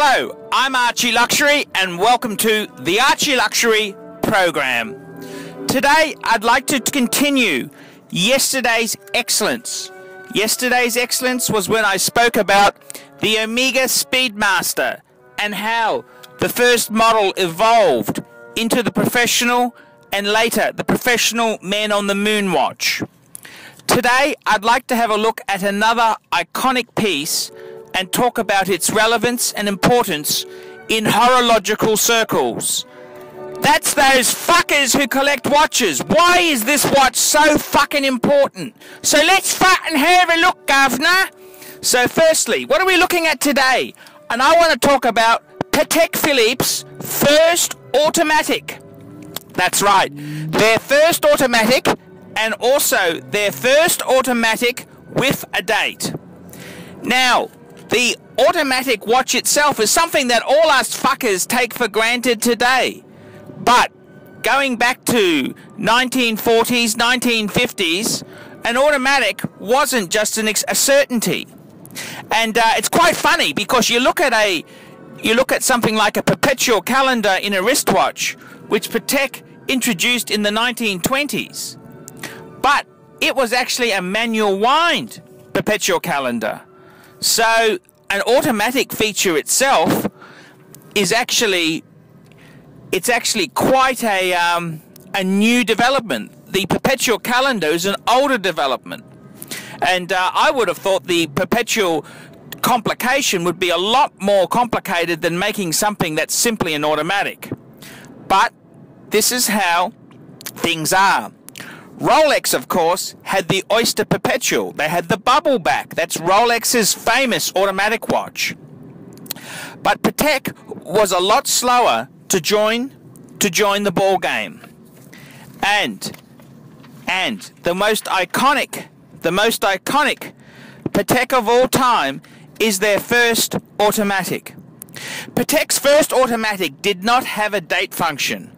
Hello, I'm Archie Luxury and welcome to the Archie Luxury program. Today I'd like to continue yesterday's excellence. Yesterday's excellence was when I spoke about the Omega Speedmaster and how the first model evolved into the professional and later the professional men on the moon watch. Today I'd like to have a look at another iconic piece and talk about its relevance and importance in horological circles. That's those fuckers who collect watches. Why is this watch so fucking important? So let's fucking have a look, governor. So firstly, what are we looking at today? And I want to talk about Patek Philippe's first automatic. That's right, their first automatic, and also their first automatic with a date. Now, the automatic watch itself is something that all us fuckers take for granted today. But going back to 1940s, 1950s, an automatic wasn't just a certainty. And it's quite funny because you look at something like a perpetual calendar in a wristwatch, which Patek introduced in the 1920s. But it was actually a manual wind perpetual calendar. So an automatic feature itself is actually quite a new development. The perpetual calendar is an older development, and I would have thought the perpetual complication would be a lot more complicated than making something that's simply an automatic. But this is how things are. Rolex, of course, had the Oyster Perpetual. They had the bubble back. That's Rolex's famous automatic watch. But Patek was a lot slower to join the ball game. And the most iconic Patek of all time is their first automatic. Patek's first automatic did not have a date function.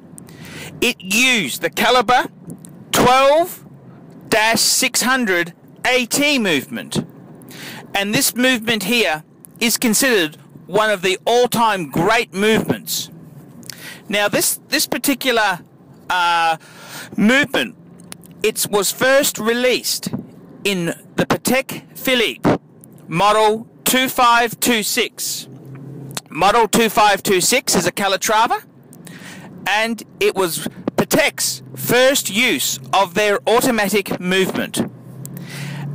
It used the caliber 12-600 AT movement, and this movement here is considered one of the all-time great movements. Now this particular movement, it was first released in the Patek Philippe model 2526. Model 2526 is a Calatrava, and it was Patek's first use of their automatic movement.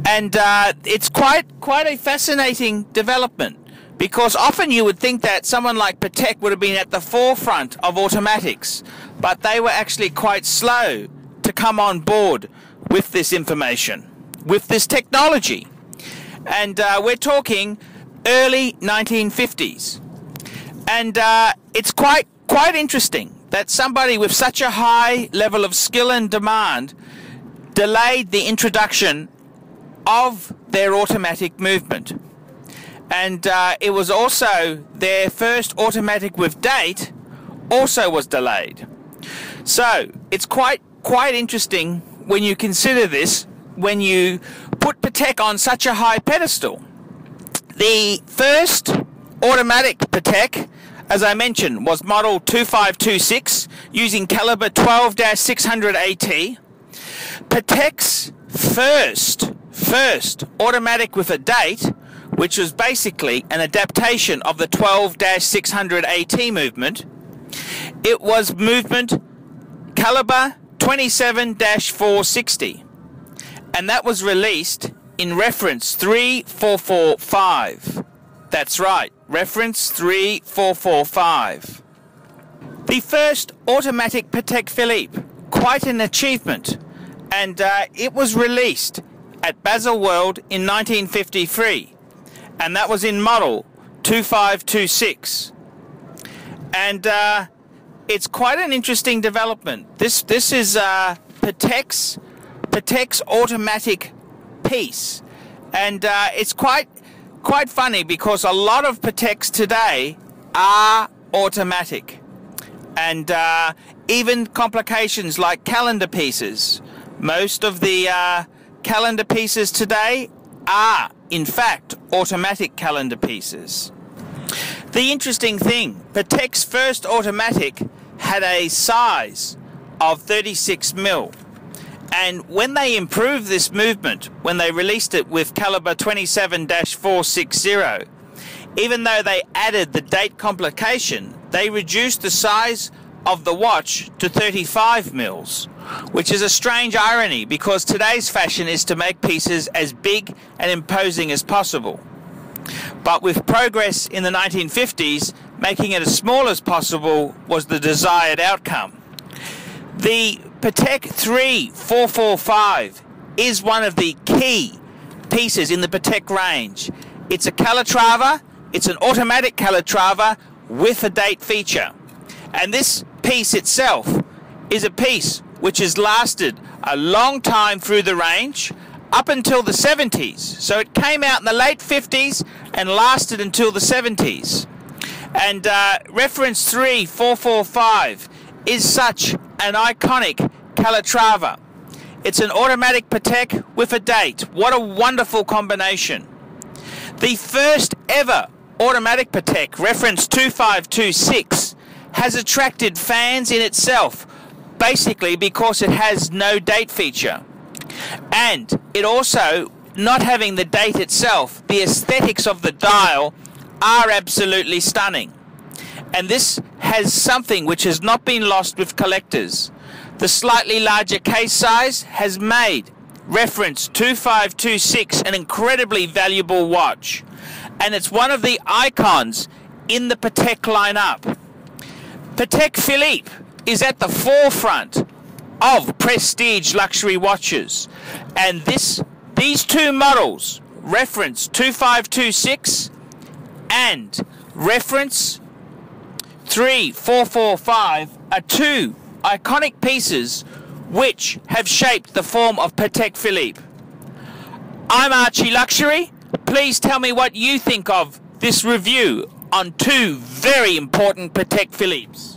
And it's quite a fascinating development, because often you would think that someone like Patek would have been at the forefront of automatics, but they were actually quite slow to come on board with this information, with this technology. And we're talking early 1950s. And it's quite interesting that somebody with such a high level of skill and demand delayed the introduction of their automatic movement. And it was also their first automatic with date also was delayed. So it's quite interesting when you consider this, when you put Patek on such a high pedestal. The first automatic Patek, as I mentioned, was model 2526 using caliber 12-600 AT. Patek's first automatic with a date, which was basically an adaptation of the 12-600 AT movement. It was movement caliber 27-460, and that was released in reference 3445. That's right, reference 3445. The first automatic Patek Philippe, quite an achievement, and it was released at Baselworld in 1953, and that was in model 2526. And it's quite an interesting development. This is Patek's automatic piece, and it's quite funny because a lot of Pateks today are automatic, and even complications like calendar pieces. Most of the calendar pieces today are, in fact, automatic calendar pieces. The interesting thing, Patek's first automatic had a size of 36mm, and when they improved this movement, when they released it with caliber 27-460, even though they added the date complication, they reduced the size of the watch to 35mm, which is a strange irony because today's fashion is to make pieces as big and imposing as possible. But with progress in the 1950s, making it as small as possible was the desired outcome. The Patek 3445 is one of the key pieces in the Patek range. It's a Calatrava, it's an automatic Calatrava with a date feature. And this piece itself is a piece which has lasted a long time through the range, up until the 70s. So it came out in the late 50s and lasted until the 70s. And reference 3445 is such an iconic Calatrava. It's an automatic Patek with a date. What a wonderful combination. The first ever automatic Patek, reference 2526, has attracted fans in itself, basically because it has no date feature. And it also, not having the date itself, the aesthetics of the dial are absolutely stunning. And this has something which has not been lost with collectors. The slightly larger case size has made reference 2526 an incredibly valuable watch. And it's one of the icons in the Patek lineup. Patek Philippe is at the forefront of prestige luxury watches, and these two models, reference 2526 and reference 3445, are two iconic pieces which have shaped the form of Patek Philippe. I'm Archie Luxury. Please tell me what you think of this review on two very important Patek Philippes.